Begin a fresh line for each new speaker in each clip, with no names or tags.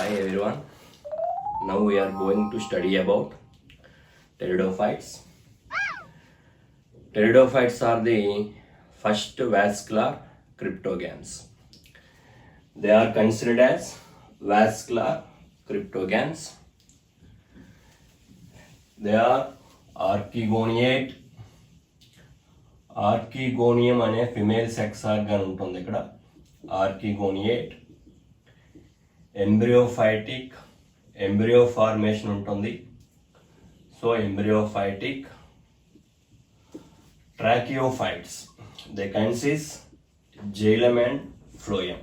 Hi everyone. Now we are going to study about pteridophytes. Pteridophytes are the first vascular cryptogams. They are considered as vascular cryptogams. They are archegoniate. Archegonium అనే female sex organ ఉంటుంది ఇక్కడ. Archegoniate. Embryophytic, embryo formation ఉంటుంది. So embryophytic. Tracheophytes, they consist xylem and phloem.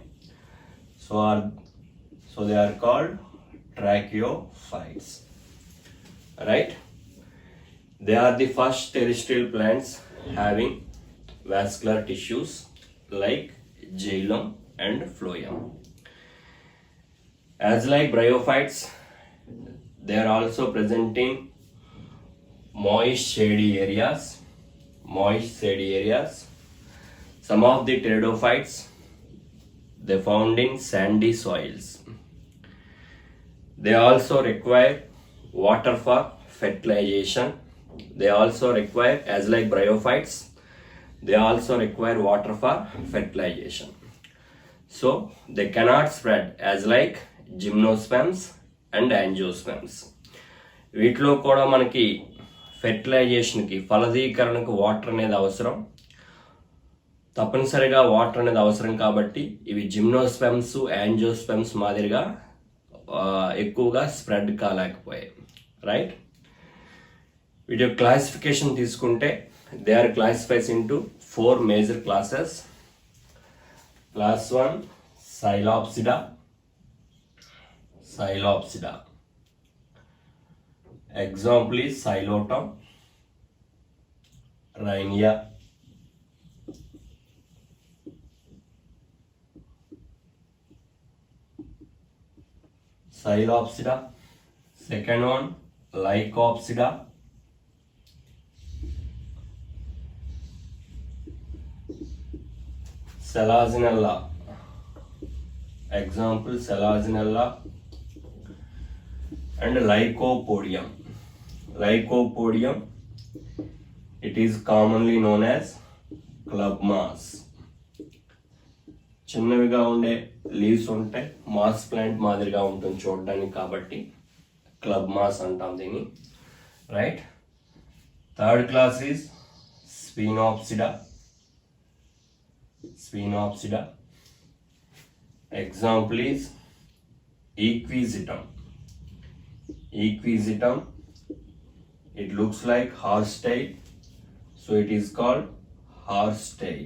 So they are called tracheophytes, right? They are the first terrestrial plants having vascular tissues like xylem and phloem. As like bryophytes, they are also present in moist shady areas. Some of the pteridophytes, they found in sandy soils. They also require water for fertilization. They also require, as like bryophytes, they also require water for fertilization. So they cannot spread as like gymnosperms and angiosperms. వీటిలో కూడా మనకి ఫెర్టిలైజేషన్కి, ఫలదీకరణకు water అనేది అవసరం. తప్పనిసరిగా water అనేది అవసరం కాబట్టి ఇవి జిమ్నోస్పెమ్స్, యాంజియోస్పెమ్స్ మాదిరిగా ఎక్కువగా స్ప్రెడ్ కాలేకపోయాయి, రైట్? వీటి క్లాసిఫికేషన్ తీసుకుంటే they are classifies into 4 major classes. Class 1 Psilopsida. Example is Xylotum, Rhinia. Psilopsida. Second one Lycopsida. Selaginella. Example Selaginella. And Lycopodium. It is commonly known as club moss. చిన్నవిగా ఉండే leaves ఉంటాయి, mass plant మాదిరిగా ఉంటుంది చూడడానికి, కాబట్టి club mass అంటాం దీన్ని, right? Third class is Sphenopsida. Example is Equisetum. It looks like horse tail, so it is called horse tail.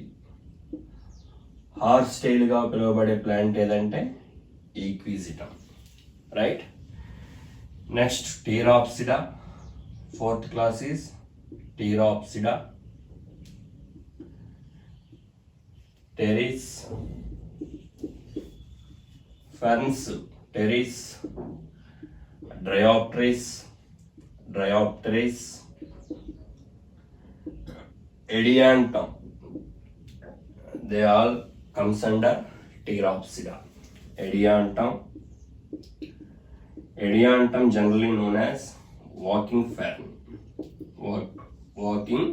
Horse tail గా పిలువబడే ప్లాంట్ ఏదంటే Equisetum, right? Next Pteropsida. Fourth class is Pteropsida. Pteris, ferns, Pteris, Dryopteris, Ediantum. They all comes under Pteropsida. Ediantum generally known as walking fern. Walking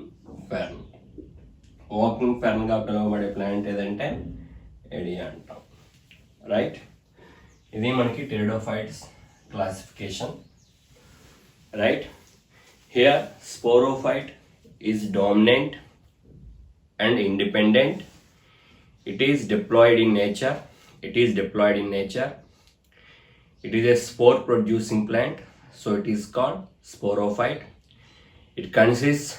fern గా పిలువబడే plant ఏదంటే Ediantum, right? ఇది మనకి Pteridophytes classification, right? Here sporophyte is dominant and independent. It is diploid in nature. It is a spore producing plant, so it is called sporophyte. It consists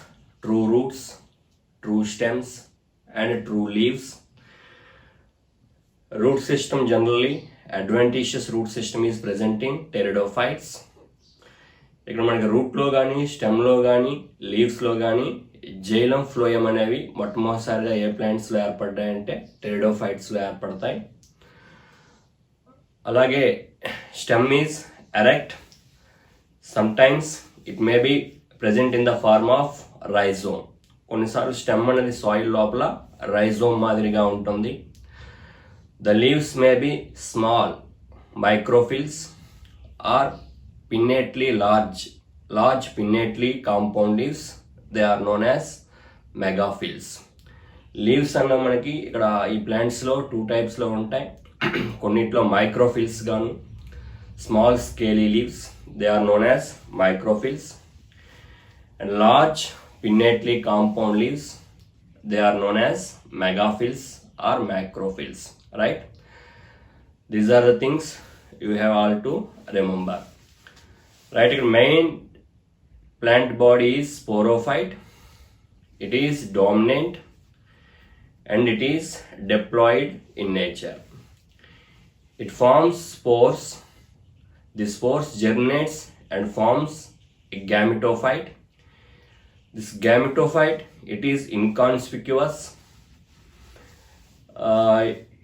true roots, true stems and true leaves. Root system generally adventitious root system is present in pteridophytes. ఇక్కడ మనకి రూట్లో కానీ, స్టెమ్లో కానీ, లీవ్స్లో కానీ xylem, phloem అనేవి మొట్టమొదటిసారిగా ఏ ప్లాంట్స్లో ఏర్పడ్డాయంటే టెరిడోఫైట్స్లో ఏర్పడతాయి. అలాగే stem is erect. Sometimes it may be present in the form of rhizome. కొన్నిసార్లు స్టెమ్ అనేది సాయిల్ లోపల రైజోమ్ మాదిరిగా ఉంటుంది. The leaves may be small microphyls, or pinnately large pinnately compound leaves, they are known as megaphylls. Leaves అన్న మనకి ఇక్కడ ఈ ప్లాంట్స్లో 2 టైప్స్లో ఉంటాయి. కొన్నిట్లో మైక్రోఫిల్స్ గాను small scaly leaves, they are known as microphylls. And large pinnately compound leaves, they are known as megaphylls or macrophylls, right? These are the things you have all to remember, right? Main plant body is sporophyte. It is dominant and it is diploid in nature. It forms spores. The spores germinates and forms a gametophyte. This gametophyte, it is inconspicuous.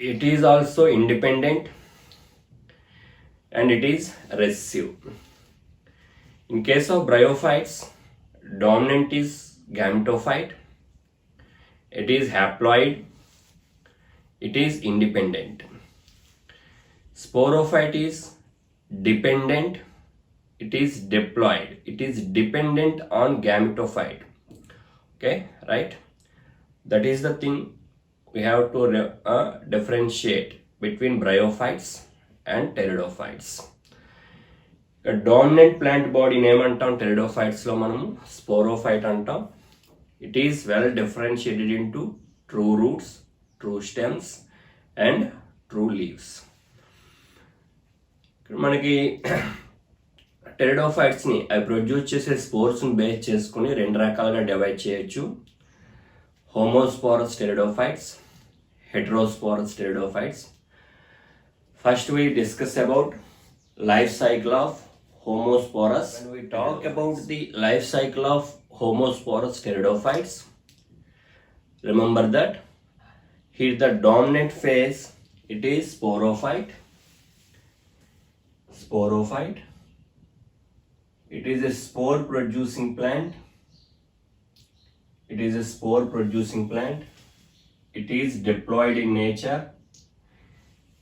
It is also independent and it is recessive. In case of bryophytes, dominant is gametophyte. It is haploid. It is independent. Sporophyte is dependent. It is diploid. It is dependent on gametophyte. Okay, right? That is the thing we have to differentiate between bryophytes and pteridophytes. A dominant plant body name antam pteridophytes lo manam sporophyte antam. It is well differentiated into true roots, true stems and true leaves. మనకి టెరిడోఫైట్స్ని అవి produce చేసే స్పోర్స్ని base చేసుకుని 2 రకాలుగా divide చేయొచ్చు. Homosporous pteridophytes, heterosporous pteridophytes. First we discuss about life cycle of homosporous. When we talk about the life cycle of homosporous pteridophytes, remember that here the dominant phase, it is sporophyte. Sporophyte. It is a spore producing plant. It is a spore producing plant. It is diploid in nature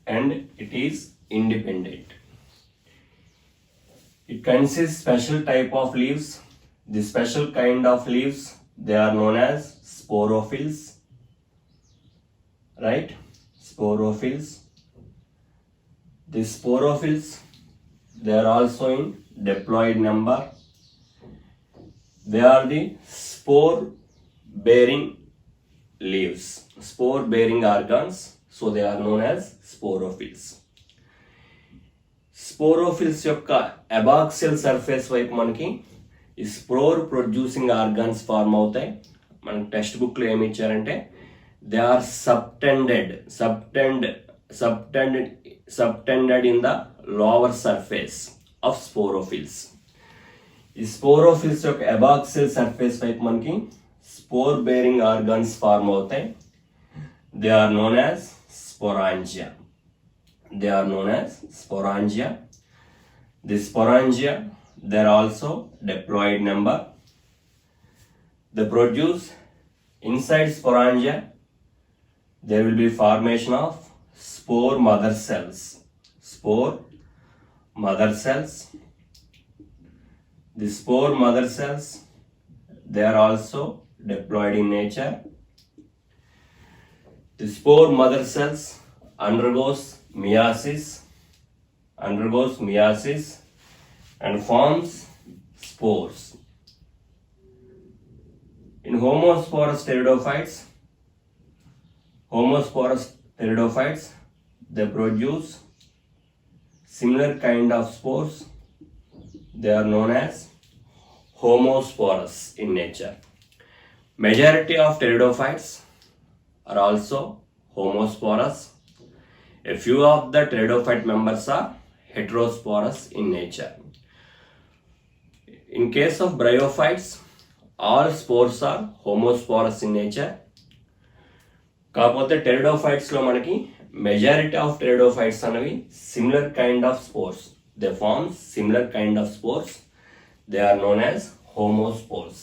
and it is independent. It consists special type of leaves. The special kind of leaves, they are known as sporophylls, right? Sporophylls. The sporophylls, they are also in diploid number. They are the spore bearing leaves, spore bearing organs, so they are known as sporophylls. Sporophylls యొక్క abaxial surface వైపు మనకి ఈ spore producing organs form అవుతాయి. మనకి text బుక్లో ఏమి ఇచ్చారంటే they are subtended in the lower surface of sporophylls. ఈ స్పోరోఫిల్స్ యొక్క అబాక్సియల్ సర్ఫేస్ వైపు మనకి స్పోర్ బేరింగ్ ఆర్గాన్స్ ఫార్మ్ అవుతాయి. They are known as sporangia. They are known as sporangia. The sporangia, they are also diploid number. They produce inside sporangia, there will be formation of spore mother cells. Spore mother cells. The spore mother cells, they are also diploid in nature. The spore mother cells undergoes meiosis and forms spores. In homosporous pteridophytes, they produce similar kind of spores. They are known as homosporous in nature. Majority of pteridophytes are also homosporous. A few of the pteridophyte members are heterosporous in nature. In case of bryophytes, all spores are homosporous in nature. కాకపోతే టెరిడోఫైట్స్లో మనకి majority of pteridophytes అనేవి similar kind of spores. They form similar kind of spores. They are known as homospores.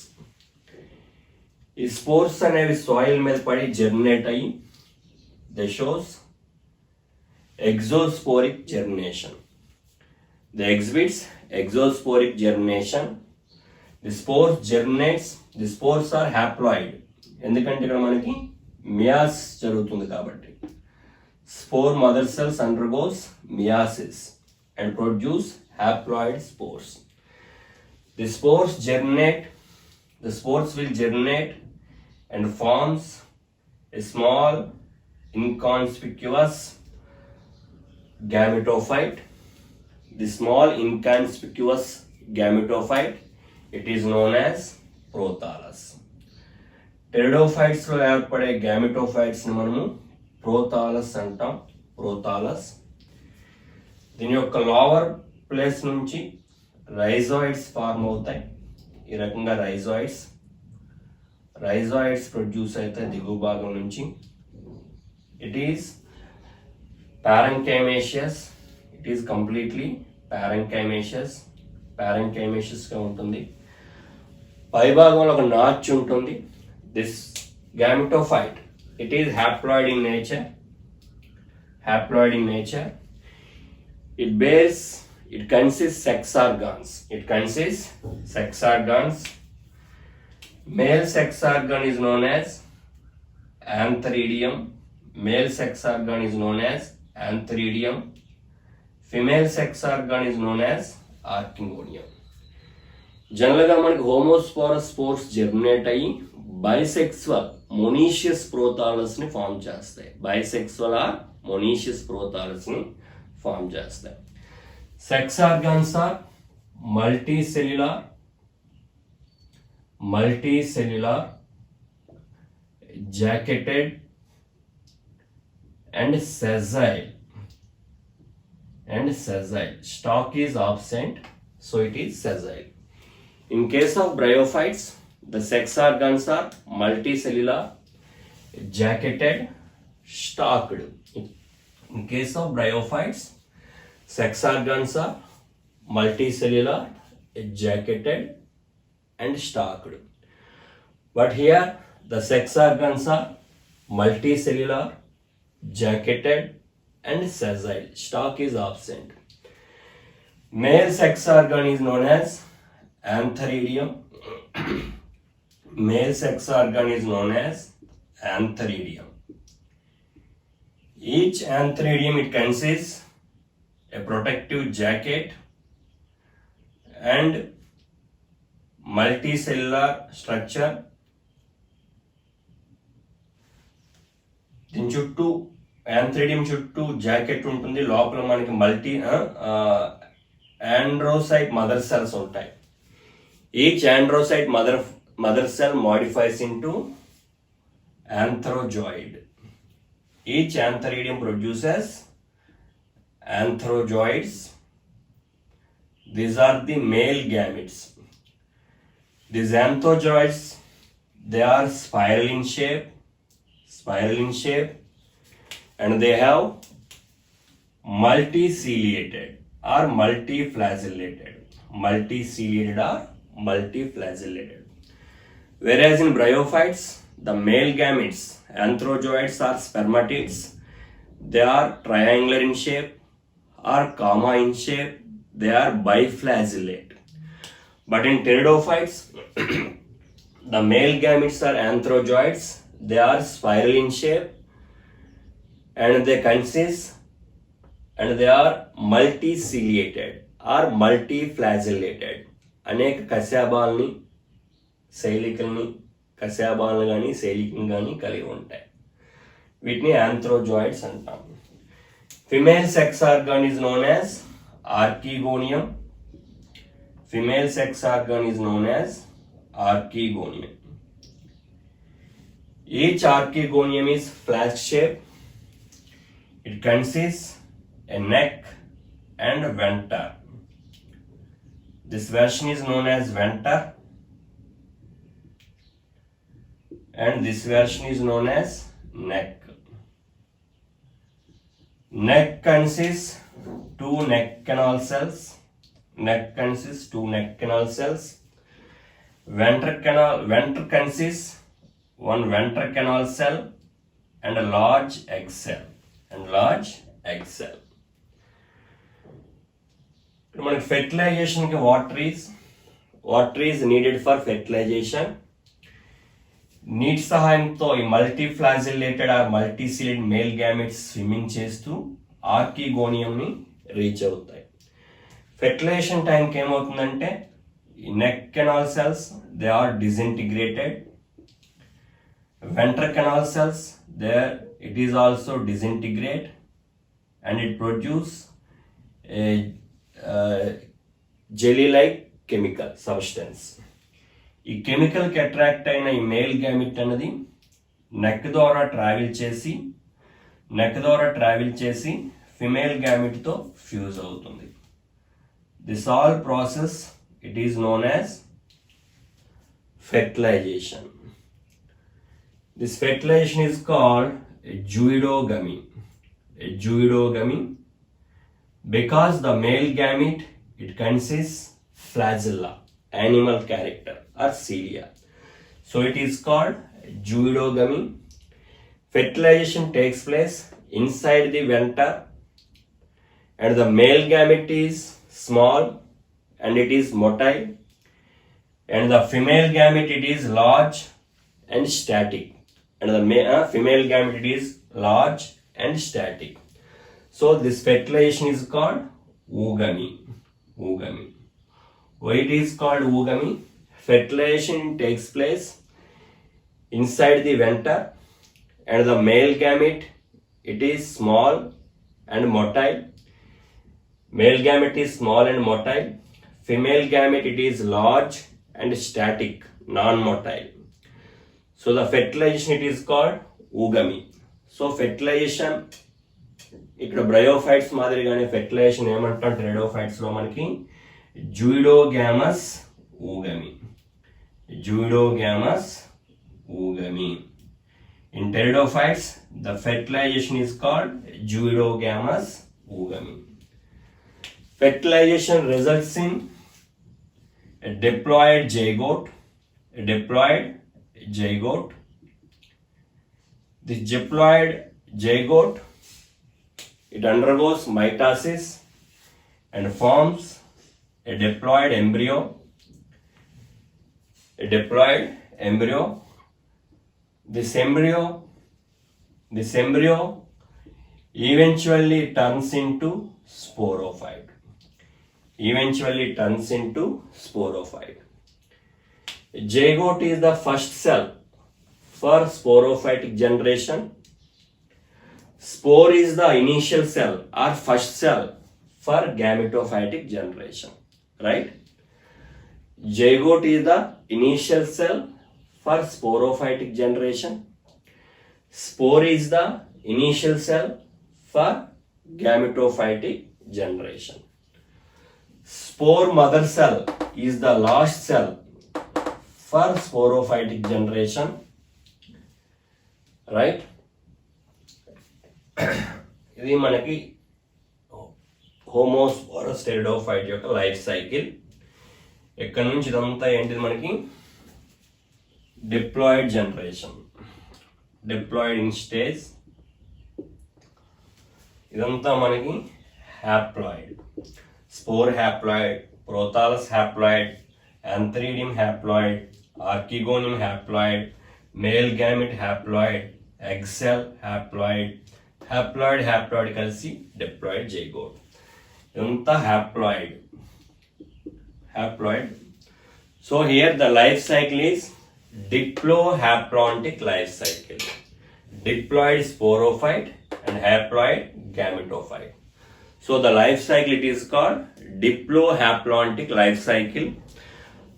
ఈ spores అనేవి soil మీద పడి germinate అయ్యి they shows exosporic germination. They exhibits exosporic germination. The spores germinates. The spores are haploid. ఎందుకంటే ఇక్కడ మనకి మియాస్ జరుగుతుంది కాబట్టి spore mother cells undergoes meiosis and produce haploid spores. The spores germinate. The spores will germinate and forms a small inconspicuous gametophyte. The small inconspicuous gametophyte, it is known as prothallus. Pteridophytes లో ఏర్పడే gametophytes ని మనము prothallus అంటాం. prothallus. దీని యొక్క lower place నుంచి rhizoids form అవుతాయి. ఈ రకంగా రైజాయిడ్స్ ప్రొడ్యూస్ అవుతాయి దిగువ భాగం నుంచి. It is parenchymaceous. It is completely parenchymaceous. గా ఉంటుంది. పై భాగంలో ఒక నాచ్ ఉంటుంది. This gametophyte, it is haploid in nature. It consists sex organs. Male sex organ is known as antheridium. Female sex organ is known as archegonium. జనరల్గా మనకి homosporous spores germinate అయ్యి bisexual monoecious prothallus ని form చేస్తాయి. Sex organs are multicellular jacketed and sessile. Stalk is absent, so it is sessile. In case of bryophytes, the sex organs are multicellular, jacketed, stalked. In case of bryophytes, sex organs are multicellular, jacketed, and stalked. But here, the sex organs are multicellular, jacketed, and sessile. Stalk is absent. Male sex organ is known as antheridium. Each antheridium, it consists a protective jacket and multicellular structure. దీని చుట్టూ యాంథ్రిడియం చుట్టూ jacket ఉంటుంది. లోపల మనకి androcyte mother cells ఉంటాయి. Each androcyte mother cell modifies into antherozoid. Each antheridium produces antherozoids. These are the male gametes. These anthrozoids, they are spiral in shape, and they have multiciliated or multiflagellated. Whereas in bryophytes, the male gametes, anthrozoids or spermatids, they are triangular in shape or comma in shape. They are biflagellate. But in pteridophytes, the male gametes are anthrozoids. They are spiral in shape and they consist and they are multiciliated or multiflagellated. అనేక కశాబాల్ని శైలికల్ని కలిగి ఉంటాయి. వీటిని ఆంథ్రోజాయిడ్స్ అంటాం. Female sex organ is known as archegonium. Each archegonium is flask shaped. It consists a neck and venter. This version is known as venter and this version is known as neck. Neck consists two neck canal cells. Venter consists one venter canal cell and a large egg cell. cell. మనకి ఫెర్టిలైజేషన్కి water is needed for fertilization. నీటి సహాయంతో ఈ multiflagellated or multiciliated male gametes swimming చేస్తూ ఆర్కిగోనియంని reach అవుతాయి. Fertilization టైంకి ఏమవుతుందంటే e neck canal cells they are disintegrated. ventral canal cells there it is also disintegrate and it produce a jelly like chemical substance. ఈ chemical కి attract అయిన ఈ male gamete అనేది నెక్ ద్వారా ట్రావెల్ చేసి ఫిమేల్ గ్యామెట్ తో ఫ్యూజ్ అవుతుంది. This all process it is known as fertilisation. This fertilization is called a zooidogamy. Because the male gamete it consists flagella, animal character or cilia. So it is called zooidogamy. Fertilization takes place inside the venter and the male gamete is small and it is motile and the female gamete it is large and static. And the female gamete is large and static. So this fertilization is called oogamy. Why it is called oogamy? Fertilization takes place inside the venter and the male gamete it is small and motile. Male gamete is small and motile. Female gamete it is large and static, non-motile. So the fertilization it is called oogamy. So fertilization ఇక్కడ bryophytes మాదిరిగానే fertilisation ఏమంటాం pteridophytes లో మనకి జూయిడోగామస్ ఊగమి. In pteridophytes the fertilization is called zooidogamous oogamy. Fertilization results in a diploid zygote. This diploid zygote it undergoes mitosis and forms a diploid embryo. This embryo eventually turns into sporophyte. Zygote is the first cell for sporophytic generation. Spore is the initial cell or first cell for gametophytic generation, right? Zygote is the initial cell for sporophytic generation. Spore is the initial cell for gametophytic generation. Spore mother cell is the last cell for sporophytic generation, right? ఇది మనకి homosporous pteridophyte యొక్క life cycle. ఎక్కడి నుంచి ఇదంతా ఏంటిది మనకి diploid generation, diploid in stage. ఇదంతా మనకి haploid, spore haploid, prothallus haploid, antheridium haploid, archegonium haploid, male gamete haploid, egg cell haploid కలిసి డిప్లాయిడ్ జైగోట్. ఇదంతా haploid. So here the life cycle is diplohaplontic life cycle. Diploid sporophyte and haploid gametophyte. So the life cycle it is called diplohaplontic life cycle.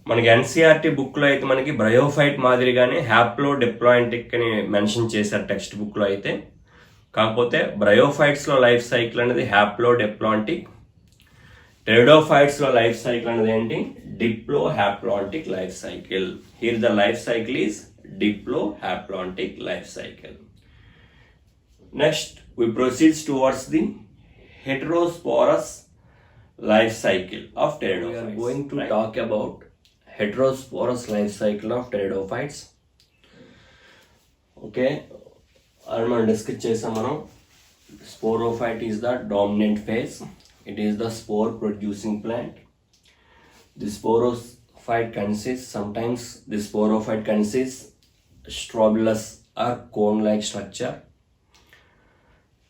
మనకి NCERT book లో అయితే మనకి bryophyte మాదిరిగానే హ్యాప్లో డిప్లాయింటిక్ అని mention చేశారు text book లో అయితే. కాకపోతే బ్రయోఫైట్స్ లో లైఫ్ సైకిల్ అనేది హ్యాప్లో డిప్లాంటిక్, టెరిడోఫైట్స్ లో లైఫ్ సైకిల్ అనేది ఏంటి diplohaplontic life cycle. Here the life cycle is diplohaplontic life cycle. Next we proceeds towards the heterosporous life cycle of pteridophytes. We are going to talk about heterosporous life cycle of pteridophytes. Okay, మనం discuss చేసాం మనం Sporophyte is the dominant phase. It is the spore producing plant. The sporophyte consists, sometimes the sporophyte consists strobulus or cone-like structure.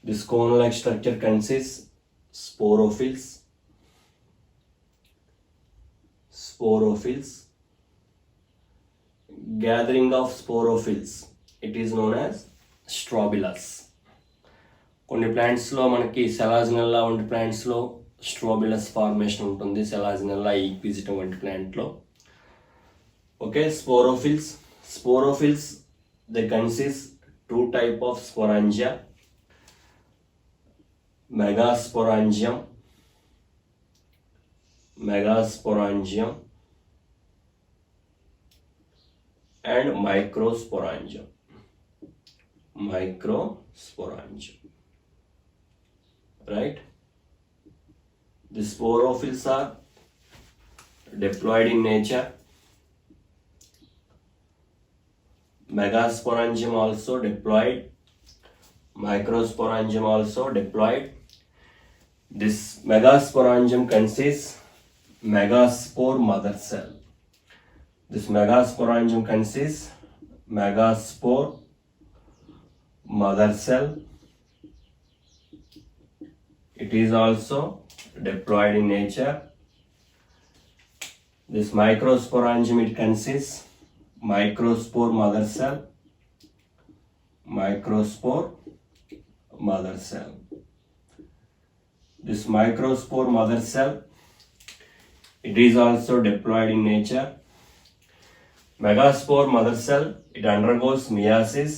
This cone-like structure consists sporophylls. Gathering of sporophylls, it is known as strobulus. కొన్ని ప్లాంట్స్లో మనకి సెలాజినల్లా వంటి ప్లాంట్స్లో స్ట్రోబిలస్ formation ఉంటుంది. సెలాజినల్లా Equisetum వంటి ప్లాంట్లో. Okay, sporophylls they consist two type of sporangia, megasporangium and microsporangium. Right? The sporophylls are diploid in nature. Megasporangium also diploid. Microsporangium also diploid. This megasporangium consists megaspore mother cell. This megasporangium consists megaspore mother cell. It is also diploid in nature. This microsporangium, it consists microspore mother cell. This microspore mother cell, it is also diploid in nature. Megaspore mother cell, it undergoes meiosis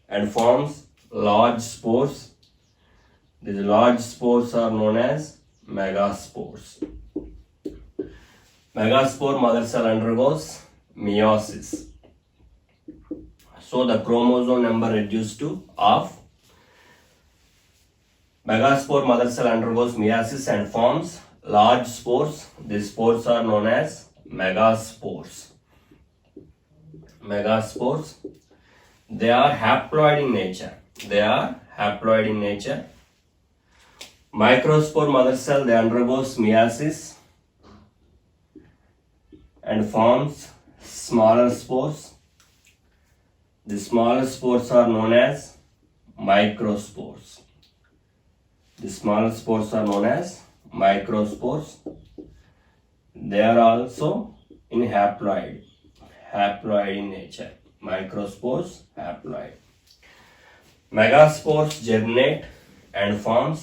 and forms large spores. These large spores are known as megaspores. Megaspore mother cell undergoes meiosis. So the chromosome number reduced to half. Megaspore mother cell undergoes meiosis and forms large spores. These spores are known as megaspores. They are haploid in nature. Microspore mother cell, they undergoes meiosis and forms smaller spores. The smaller spores are known as microspores. They are also in haploid in nature. Microspores, haploid. Megaspores germinate and forms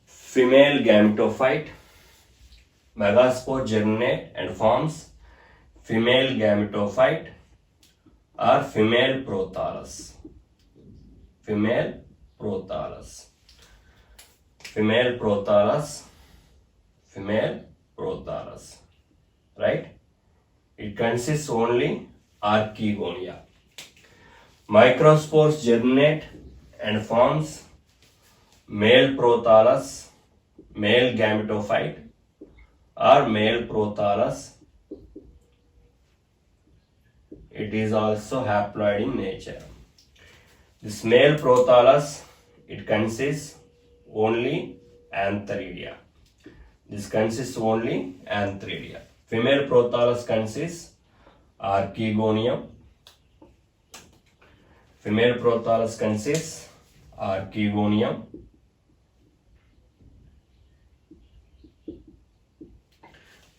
female gametophyte. Megaspore germinate and forms female gametophyte or female prothallus. Right? It consists only archegonia. Microspores germinate and forms male prothallus, male gametophyte or male prothallus. It is also haploid in nature. This male prothallus, it consists only antheridia. Female prothallus consists archegonium.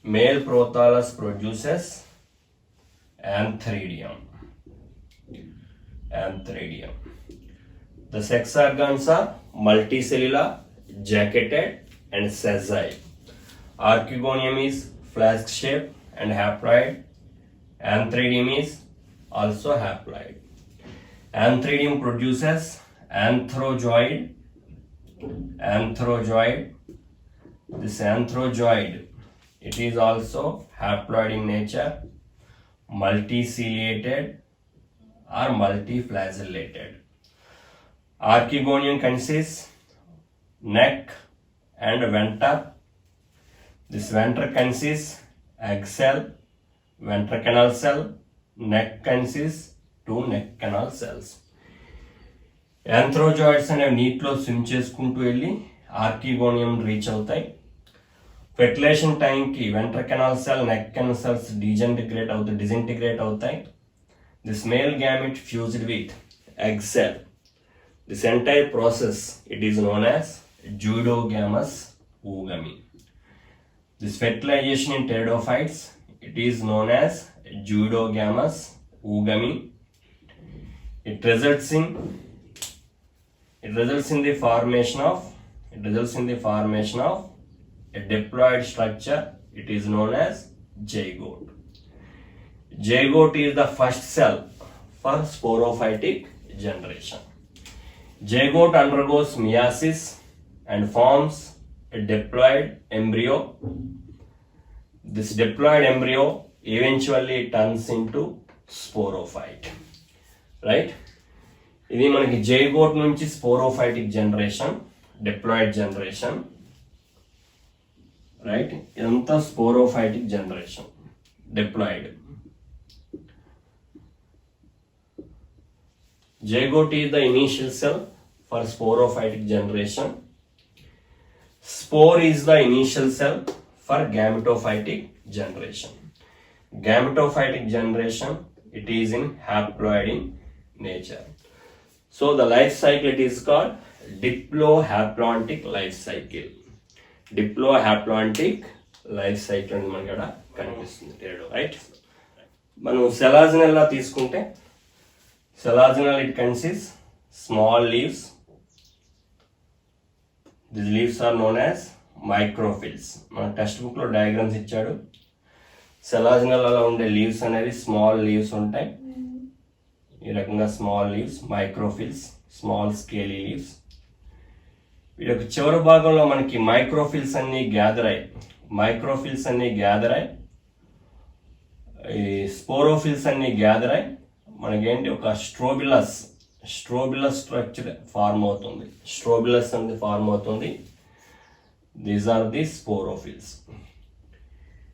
Male prothallus produces antheridium. The sex organs are multicellular, jacketed and sessile. Archegonium is flask shaped and haploid. Antheridium is also haploid. Antheridium produces anthrozoid. This anthrozoid, it is also haploid in nature, multiciliated or multiflagellated. Archegonium consists neck and venter. This venter consists egg cell, venter canal cell. Neck consists two neck canal cells. Antherozoids అనేవి నీటిలో swim చేసుకుంటూ వెళ్ళి archegonium reach అవుతాయి. Fertilization టైంకి ventral canal cell, neck canal cells disintegrate అవుతాయి. This male gamete fused with egg cell. This entire process, it is known as pseudogamous oogamy. This fertilization in pteridophytes, it is known as pseudogamous oogamy. It results in the formation of a diploid structure. It is known as zygote. Zygote is the first cell for sporophytic generation. Zygote undergoes meiosis and forms a diploid embryo. This diploid embryo eventually turns into sporophyte. Right? ఇది మనకి zygote నుంచి sporophytic generation, diploid generation. Right, ఇదంతా sporophytic generation, diploid. Zygote is the initial cell for sporophytic generation. Spore is the initial cell for gametophytic generation. Gametophytic generation, it is in haploid in nature. So the life cycle, it is called diplohaplontic life cycle. Diplohaplontic life cycle అని మనకి ఇక్కడ కనిపిస్తుంది. Right, మనం సెలాజినల్లా తీసుకుంటే Selaginal, it consists small leaves. These leaves are known as microphyls. మన text book లో diagrams ఇచ్చాడు. సెలాజినల్ అలా ఉండే లీవ్స్ అనేవి స్మాల్ లీవ్స్ ఉంటాయి. ఈ రకంగా small leaves, microphylls, small scaly leaves. వీటి చివరి భాగంలో మనకి మైక్రోఫిల్స్ అన్ని గ్యాదర్ అయ్యి ఈ స్పోరోఫిల్స్ అన్ని గ్యాదర్ అయ్యి మనకేంటి ఒక స్ట్రోబిలస్ స్ట్రక్చర్ ఫార్మ్ అవుతుంది. స్ట్రోబిలస్ అనేది ఫార్మ్ అవుతుంది. These are the sporophylls.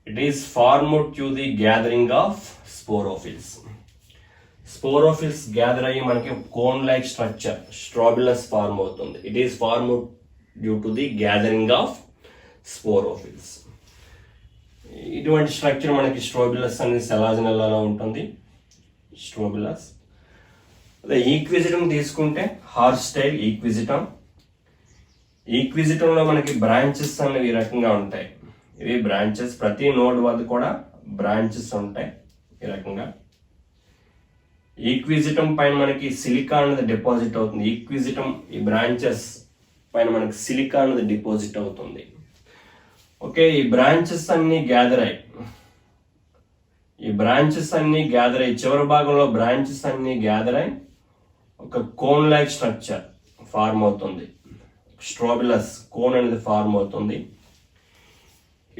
It is formed to the gathering of sporophylls. Sporophylls gather అయ్యి మనకి cone like structure strobilus form అవుతుంది. It is formed due to the gathering of sporophylls. ఇటువంటి structure మనకి స్ట్రోబిలస్ అనేది సెలాజినల్లా ఉంటుంది. స్ట్రోబిలస్. అదే ఈక్విజిటం తీసుకుంటే హార్స్ స్టైల్ ఈక్విజిటంలో మనకి బ్రాంచెస్ అనేవి ఈ రకంగా ఉంటాయి. ఇవి బ్రాంచెస్, ప్రతి నోడ్ వద్ద కూడా బ్రాంచెస్ ఉంటాయి ఈ రకంగా. ఈక్విజిటం పైన మనకి సిలికా అనేది డిపాజిట్ అవుతుంది. ఈక్విజిటం ఈ బ్రాంచెస్ పైన మనకి సిలికా అనేది డిపాజిట్ అవుతుంది. ఓకే, ఈ బ్రాంచెస్ అన్ని గ్యాదర్ అయ్యి చివరి భాగంలో బ్రాంచెస్ అన్ని గ్యాదర్ అయ్యి ఒక కోన్ లైక్ స్ట్రక్చర్ ఫార్మ్ అవుతుంది. స్ట్రోబిలస్ కోన్ అనేది ఫార్మ్ అవుతుంది.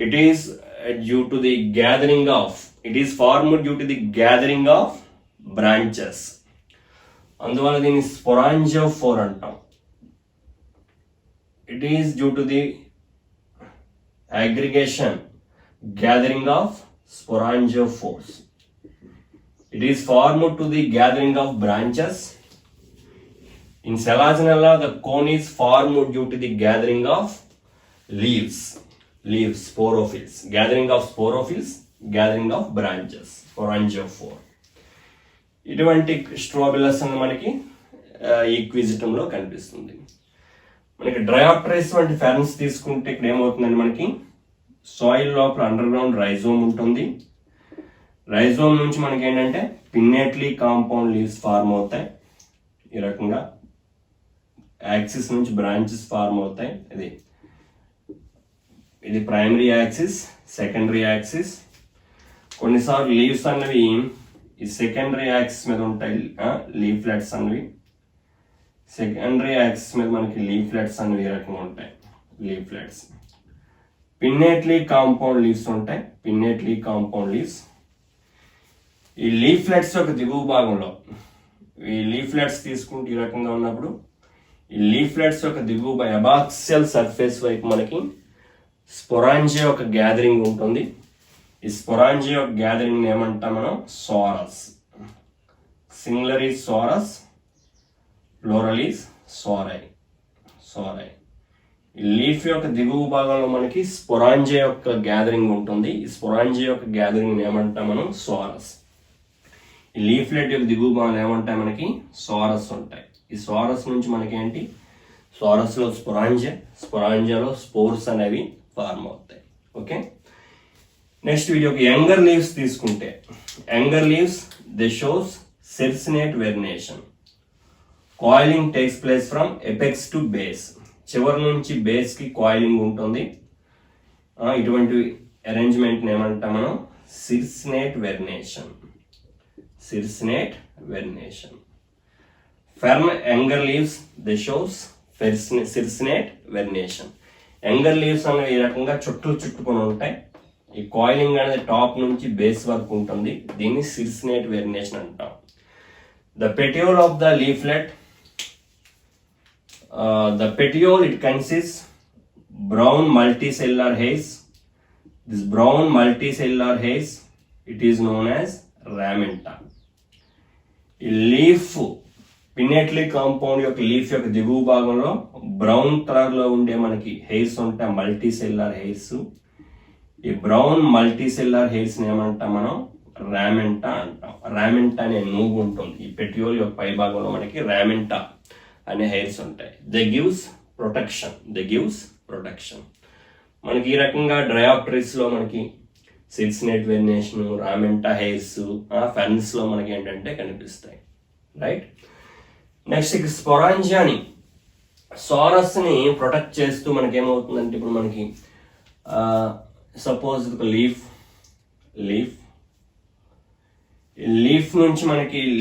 It is formed due to the gathering of branches. అందువల్ల దీన్ని స్పోరాంజియోఫోర్ అంటాం. It is due to the gathering of sporangiophores. It is formed to the gathering of branches. In Selaginella, the cone is formed due to the gathering of leaves, sporophylls, gathering of branches, sporangiophore. ఇటువంటి స్ట్రోబిలస్ అని మనకి ఈక్విజిటంలో కనిపిస్తుంది. మనకి డ్రయాప్టరైస్ వంటి Ferns తీసుకుంటే ఇక్కడ ఏమవుతుందండి, మనకి సాయిల్ లోపల అండర్ గ్రౌండ్ రైజోమ్ ఉంటుంది. రైజోమ్ నుంచి మనకి ఏంటంటే పిన్నెట్లీ కాంపౌండ్ లీవ్స్ ఫార్మ్ అవుతాయి. ఈ రకంగా యాక్సిస్ నుంచి బ్రాంచెస్ ఫార్మ్ అవుతాయి. ఇది ప్రైమరీ యాక్సిస్, సెకండరీ యాక్సిస్. కొన్నిసార్లు లీవ్స్ అన్నవి ఈ సెకండరీ యాక్సిస్ మీద ఉంటాయి. లీఫ్లెట్స్ అనేవి సెకండరీ యాక్సిస్ మీద మనకి లీఫ్లెట్స్ అనేవి ఈ రకంగా ఉంటాయి. లీఫ్లెట్స్, పిన్నెట్లీ కాంపౌండ్ లీవ్స్ ఉంటాయి. పిన్నెట్లీ కాంపౌండ్ లీవ్స్. ఈ లీఫ్లెట్స్ యొక్క దిగువ భాగంలో ఈ లీఫ్లెట్స్ తీసుకుంటే ఈ రకంగా ఉన్నప్పుడు ఈ లీఫ్లెట్స్ యొక్క దిగువ అబాక్సియల్ సర్ఫేస్ వైపు మనకి స్పోరాంజియా యొక్క గ్యాదరింగ్ ఉంటుంది. ఈ స్పోరాంజియా యొక్క గ్యాదరింగ్ ఏమంటాం మనం? Sorus. Singular is sorus, plural is sori. Leaf యొక్క దిగువ భాగంలో మనకి స్పొరాంజియా యొక్క గ్యాదరింగ్ ఉంటుంది. ఈ స్పొరాంజియా యొక్క గ్యాదరింగ్ ఏమంటాం మనం? సోరస్. ఈ లీఫ్లెట్ యొక్క దిగువ భాగంలో ఏమంటాయి? మనకి సోరస్ ఉంటాయి. ఈ సోరస్ నుంచి మనకి ఏంటి? సోరస్లో స్పొరాంజియాలో స్పోర్స్ అనేవి ఫార్మ్ అవుతాయి. ఓకే, నెక్స్ట్ వీడియోకి యంగర్ లీవ్స్ తీసుకుంటే, younger leaves they shows circinate vernation. Coiling takes place from apex to base. చివరి నుంచి బేస్ కి కాయిలింగ్ ఉంటుంది. ఇటువంటి అరేంజ్మెంట్ ఏమంటాం మనం? Circinate vernation. Fern younger leaves they shows circinate vernation. Younger leaves అనేవి ఈ రకంగా చుట్టుకొని ఉంటాయి. ఈ కాయిలింగ్ అనేది టాప్ నుంచి బేస్ వరకు ఉంటుంది. దీన్ని సిర్సినేట్ వెర్నేషన్ అంటాం. The petiole of the leaflet, the petiole, it consists brown multicellular hairs. This brown multicellular hairs, it is known as ramenta. ఈ లీఫ్ పిన్నెట్లీ కాంపౌండ్ యొక్క లీఫ్ యొక్క దిగువ భాగంలో బ్రౌన్ కలర్ లో ఉండే మనకి హెయిర్స్ ఉంటాయి, మల్టీ సెల్యులర్ హెయిర్స్. ఈ బ్రౌన్ మల్టీ సెల్యులర్ హెయిర్స్ ఏమంటాం మనం? రామెంటా అంటాం. రామెంటా అనే నూగు ఉంటుంది. ఈ పెటియోల్ యొక్క పై భాగంలో మనకి రామెంటా అనే హెయిర్స్ ఉంటాయి. They gives protection. మనకి ఈ రకంగా డ్రయాప్టరీస్ లో మనకి సిర్సినేట్ వెర్నేషన్, రామెంటా హెయిర్స్, ఫెర్న్స్ లో మనకి ఏంటంటే కనిపిస్తాయి. రైట్, నెక్స్ట్ ఇక స్పొరాంజియాని, సోరస్ ని ప్రొటెక్ట్ చేస్తూ మనకి ఏమవుతుందంటే, ఇప్పుడు మనకి సపోజ్ ఒక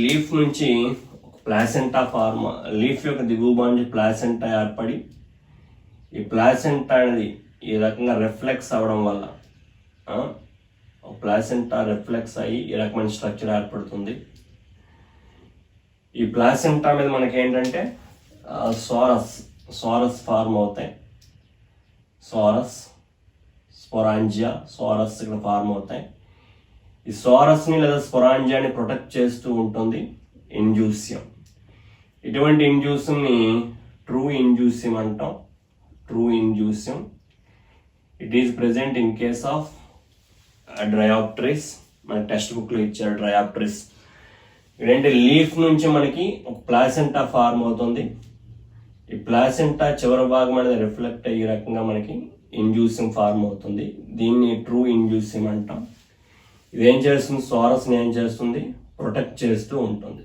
లీఫ్ నుంచి ప్లాసెంటా ఫార్మ్, లీఫ్ యొక్క దిగువ భాగం ప్లాసెంటా ఏర్పడి, ఈ ప్లాసెంటా అనేది ఈ రకంగా రిఫ్లెక్స్ అవ్వడం వల్ల ప్లాసెంటా రిఫ్లెక్స్ అయ్యి ఈ రకమైన స్ట్రక్చర్ ఏర్పడుతుంది. ఈ ప్లాసెంటా మీద మనకి ఏంటంటే సోరస్ ఫార్మ్ అవుతాయి. స్పొరాంజియా, ఇక్కడ ఫార్మ్ అవుతాయి. ఈ సోరస్ని లేదా స్పొరాంజియాని ప్రొటెక్ట్ చేస్తూ ఉంటుంది ఇండ్యూసియం. ఇటువంటి ఇండ్యూసియంని ట్రూ ఇండ్యూసియం అంటాం. It is present in case of Dryopteris. మన టెక్స్ట్ బుక్ లో ఇచ్చారు డ్రయాప్టరీస్. ఇదేంటి, లీఫ్ నుంచి మనకి ఒక ప్లాసెంటా ఫార్మ్ అవుతుంది. ఈ ప్లాసెంటా చివరి భాగం అనేది రిఫ్లెక్ట్ అయ్యే రకంగా మనకి ఇండ్యూసియం ఫార్మ్ అవుతుంది. దీన్ని ట్రూ ఇండ్యూసియం అంటాం. ఇదేం చేస్తుంది? సోరస్ని ఏం చేస్తుంది? ప్రొటెక్ట్ చేస్తూ ఉంటుంది.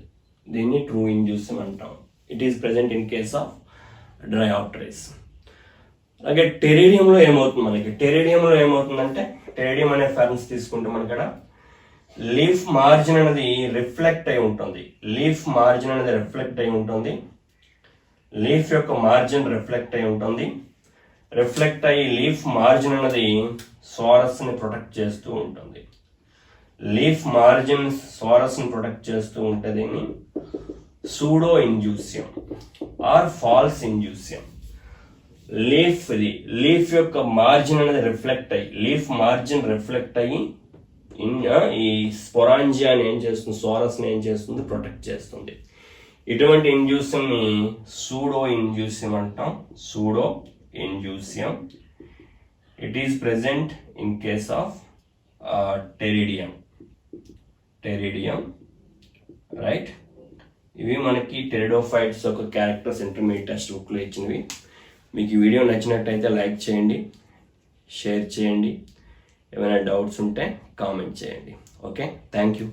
దీన్ని ట్రూ ఇండ్యూసియం అంటాం. It is present in case of Dryopteris. అలాగే టెరిడియంలో ఏమవుతుంది? టెరిడియం అనే ఫెర్న్స్ తీసుకుంటే మనకి ఇక్కడ లీఫ్ మార్జిన్ అనేది రిఫ్లెక్ట్ అయి ఉంటుంది. లీఫ్ యొక్క మార్జిన్ రిఫ్లెక్ట్ అయి ఉంటుంది. రిఫ్లెక్ట్ అయ్యి లీఫ్ మార్జిన్ అనేది సోరస్ ని ప్రొటెక్ట్ చేస్తూ ఉంటుంది. లీఫ్ మార్జిన్ సోరస్ ని ప్రొటెక్ట్ చేస్తూ ఉంటే దీన్ని pseudo indusium are falls indusium. Leaf యొక్క మార్జిన్ అనేది రిఫ్లెక్ట్ అయ్యి ఈ స్పొరాంజియాని ఏం చేస్తుంది? సోరస్ ని ఏం చేస్తుంది? ప్రొటెక్ట్ చేస్తుంది. ఇటువంటి ఇండ్యూసియం ని సూడో ఇండ్యూసియం అంటాం. It is present in case of Pteridium. Right, ఇవి మనకి టెరిడోఫైట్స్ యొక్క క్యారెక్టర్స్ ఇంటర్మీడియట్ టెక్స్ట్ బుక్ లో ఇచ్చినవి. మీకు ఈ వీడియో నచ్చినట్టయితే లైక్ చేయండి, షేర్ చేయండి. ఏమైనా డౌట్స్ ఉంటే కామెంట్ చేయండి. Okay, thank you.